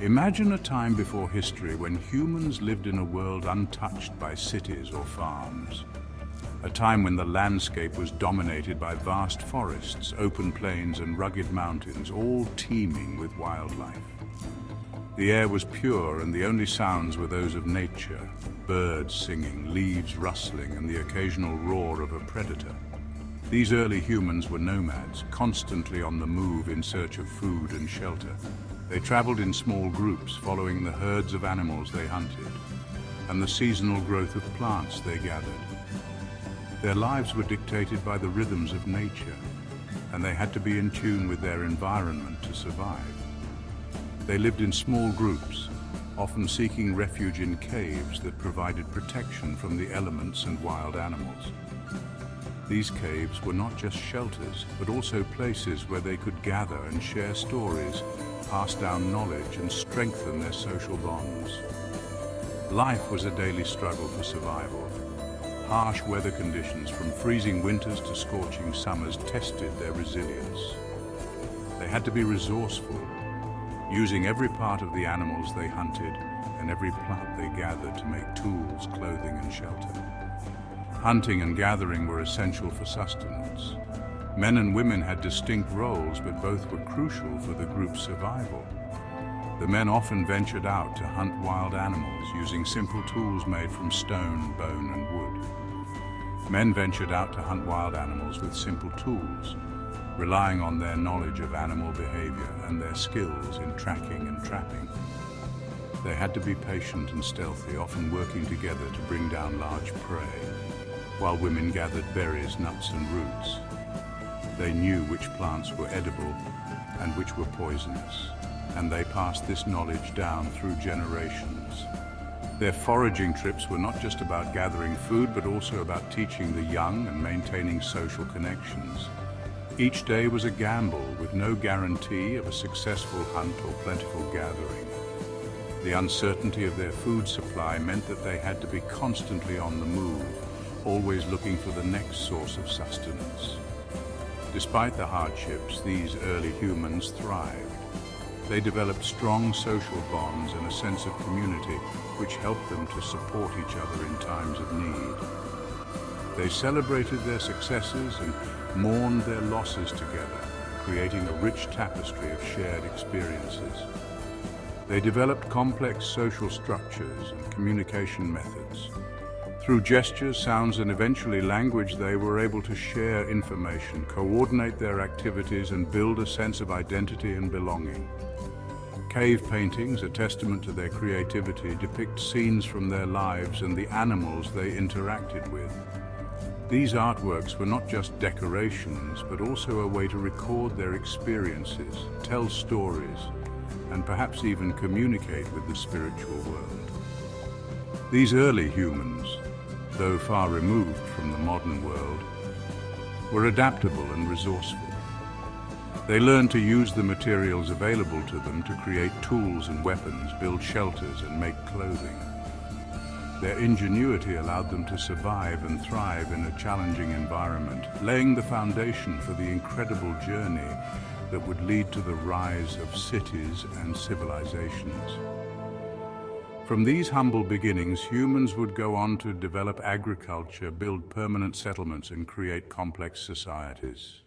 Imagine a time before history when humans lived in a world untouched by cities or farms. A time when the landscape was dominated by vast forests, open plains and rugged mountains, all teeming with wildlife. The air was pure and the only sounds were those of nature, birds singing, leaves rustling and the occasional roar of a predator. These early humans were nomads, constantly on the move in search of food and shelter. They traveled in small groups, following the herds of animals they hunted and the seasonal growth of plants they gathered. Their lives were dictated by the rhythms of nature, and they had to be in tune with their environment to survive. They lived in small groups, often seeking refuge in caves that provided protection from the elements and wild animals. These caves were not just shelters, but also places where they could gather and share stories, pass down knowledge and strengthen their social bonds. Life was a daily struggle for survival. Harsh weather conditions, from freezing winters to scorching summers, tested their resilience. They had to be resourceful, using every part of the animals they hunted and every plant they gathered to make tools, clothing and shelter. Hunting and gathering were essential for sustenance. Men and women had distinct roles, but both were crucial for the group's survival. The men often ventured out to hunt wild animals using simple tools made from stone, bone and wood. Men ventured out to hunt wild animals with simple tools, relying on their knowledge of animal behavior and their skills in tracking and trapping. They had to be patient and stealthy, often working together to bring down large prey, while women gathered berries, nuts and roots. They knew which plants were edible and which were poisonous, and they passed this knowledge down through generations. Their foraging trips were not just about gathering food, but also about teaching the young and maintaining social connections. Each day was a gamble, with no guarantee of a successful hunt or plentiful gathering. The uncertainty of their food supply meant that they had to be constantly on the move, always looking for the next source of sustenance. Despite the hardships, these early humans thrived. They developed strong social bonds and a sense of community, which helped them to support each other in times of need. They celebrated their successes and mourned their losses together, creating a rich tapestry of shared experiences. They developed complex social structures and communication methods. Through gestures, sounds, and eventually language, they were able to share information, coordinate their activities, and build a sense of identity and belonging. Cave paintings, a testament to their creativity, depict scenes from their lives and the animals they interacted with. These artworks were not just decorations, but also a way to record their experiences, tell stories, and perhaps even communicate with the spiritual world. These early humans, though far removed from the modern world, were adaptable and resourceful. They learned to use the materials available to them to create tools and weapons, build shelters, and make clothing. Their ingenuity allowed them to survive and thrive in a challenging environment, laying the foundation for the incredible journey that would lead to the rise of cities and civilizations. From these humble beginnings, humans would go on to develop agriculture, build permanent settlements, and create complex societies.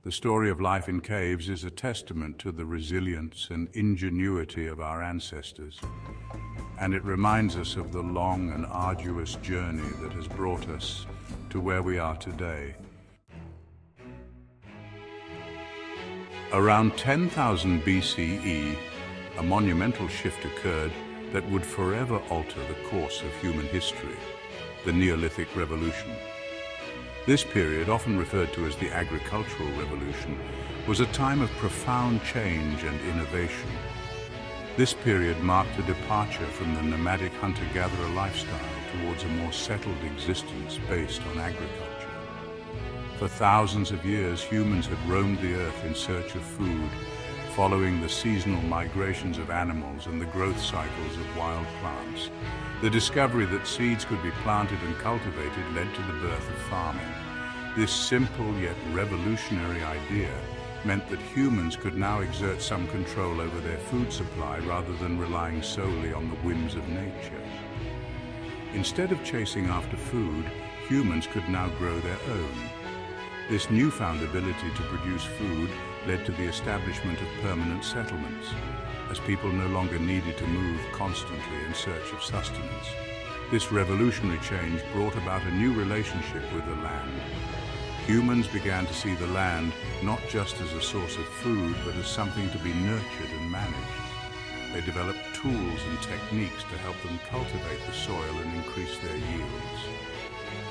The story of life in caves is a testament to the resilience and ingenuity of our ancestors, and it reminds us of the long and arduous journey that has brought us to where we are today. Around 10,000 BCE, a monumental shift occurred that would forever alter the course of human history, the Neolithic Revolution. This period, often referred to as the Agricultural Revolution, was a time of profound change and innovation. This period marked a departure from the nomadic hunter-gatherer lifestyle towards a more settled existence based on agriculture. For thousands of years, humans had roamed the earth in search of food, following the seasonal migrations of animals and the growth cycles of wild plants. The discovery that seeds could be planted and cultivated led to the birth of farming. This simple yet revolutionary idea meant that humans could now exert some control over their food supply rather than relying solely on the whims of nature. Instead of chasing after food, humans could now grow their own. This newfound ability to produce food led to the establishment of permanent settlements, as people no longer needed to move constantly in search of sustenance. This revolutionary change brought about a new relationship with the land. Humans began to see the land not just as a source of food, but as something to be nurtured and managed. They developed tools and techniques to help them cultivate the soil and increase their yields.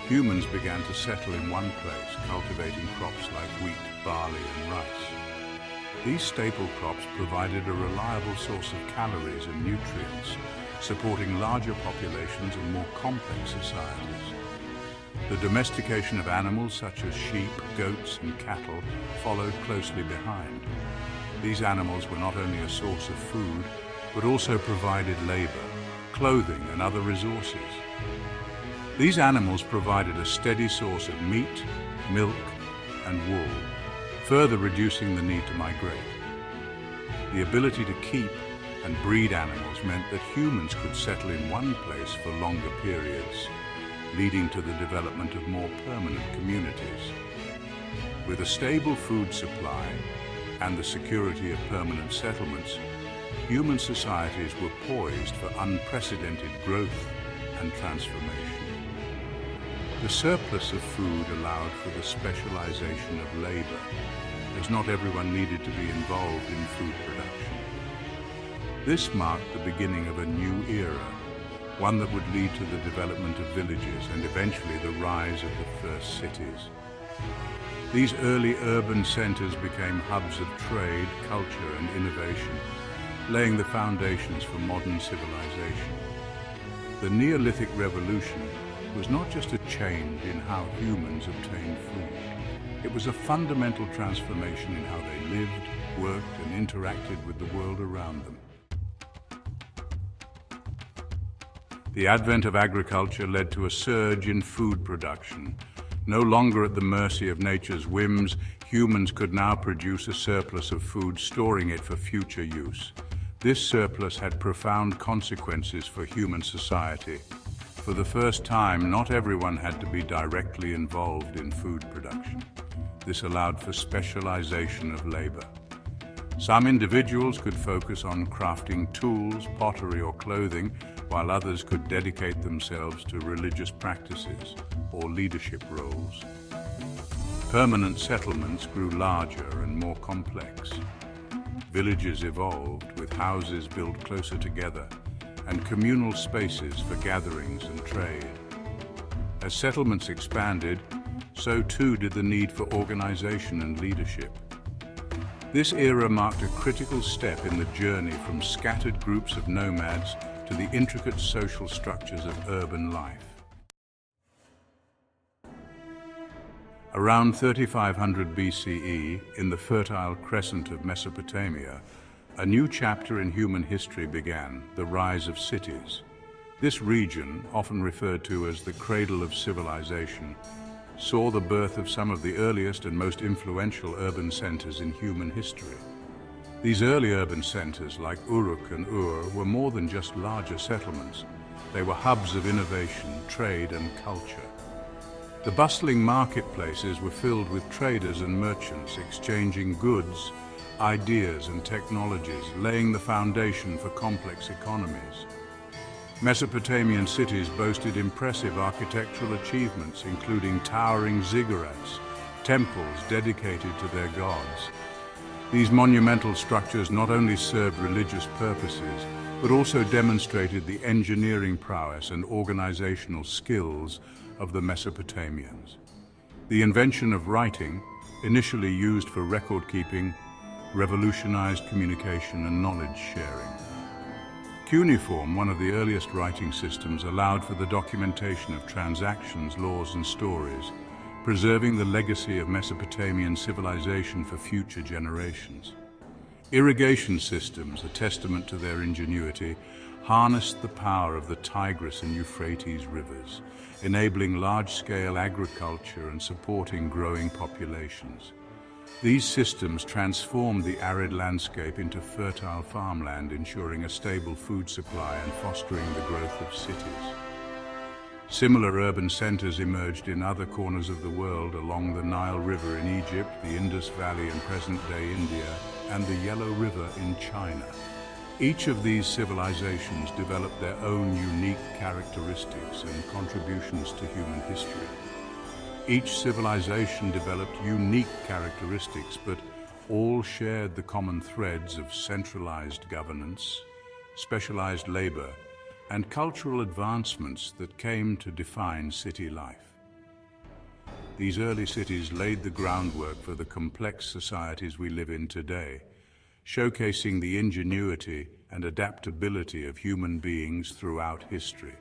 Humans began to settle in one place, cultivating crops like wheat, barley, and rice. These staple crops provided a reliable source of calories and nutrients, supporting larger populations and more complex societies. The domestication of animals such as sheep, goats, and cattle followed closely behind. These animals were not only a source of food, but also provided labor, clothing, and other resources. These animals provided a steady source of meat, milk, and wool, further reducing the need to migrate. The ability to keep and breed animals meant that humans could settle in one place for longer periods, leading to the development of more permanent communities. With a stable food supply and the security of permanent settlements, human societies were poised for unprecedented growth and transformation. The surplus of food allowed for the specialization of labor, as not everyone needed to be involved in food production. This marked the beginning of a new era, one that would lead to the development of villages and eventually the rise of the first cities. These early urban centers became hubs of trade, culture, and innovation, laying the foundations for modern civilization. The Neolithic Revolution was not just a change in how humans obtained food. It was a fundamental transformation in how they lived, worked, and interacted with the world around them. The advent of agriculture led to a surge in food production. No longer at the mercy of nature's whims, humans could now produce a surplus of food, storing it for future use. This surplus had profound consequences for human society. For the first time, not everyone had to be directly involved in food production. This allowed for specialization of labor. Some individuals could focus on crafting tools, pottery, or clothing, while others could dedicate themselves to religious practices or leadership roles. Permanent settlements grew larger and more complex. Villages evolved, with houses built closer together and communal spaces for gatherings and trade. As settlements expanded, so too did the need for organization and leadership. This era marked a critical step in the journey from scattered groups of nomads to the intricate social structures of urban life. Around 3500 BCE, in the Fertile Crescent of Mesopotamia, a new chapter in human history began, the rise of cities. This region, often referred to as the cradle of civilization, saw the birth of some of the earliest and most influential urban centers in human history. These early urban centers, like Uruk and Ur, were more than just larger settlements. They were hubs of innovation, trade, and culture. The bustling marketplaces were filled with traders and merchants exchanging goods, ideas, and technologies, laying the foundation for complex economies. Mesopotamian cities boasted impressive architectural achievements, including towering ziggurats, temples dedicated to their gods. These monumental structures not only served religious purposes, but also demonstrated the engineering prowess and organizational skills of the Mesopotamians. The invention of writing, initially used for record-keeping, revolutionized communication and knowledge sharing. Cuneiform, one of the earliest writing systems, allowed for the documentation of transactions, laws, and stories, preserving the legacy of Mesopotamian civilization for future generations. Irrigation systems, a testament to their ingenuity, harnessed the power of the Tigris and Euphrates rivers, enabling large-scale agriculture and supporting growing populations. These systems transformed the arid landscape into fertile farmland, ensuring a stable food supply and fostering the growth of cities. Similar urban centers emerged in other corners of the world along the Nile River in Egypt, the Indus Valley in present-day India, and the Yellow River in China. Each of these civilizations developed their own unique characteristics and contributions to human history. Each civilization developed unique characteristics, but all shared the common threads of centralized governance, specialized labor, and cultural advancements that came to define city life. These early cities laid the groundwork for the complex societies we live in today, showcasing the ingenuity and adaptability of human beings throughout history.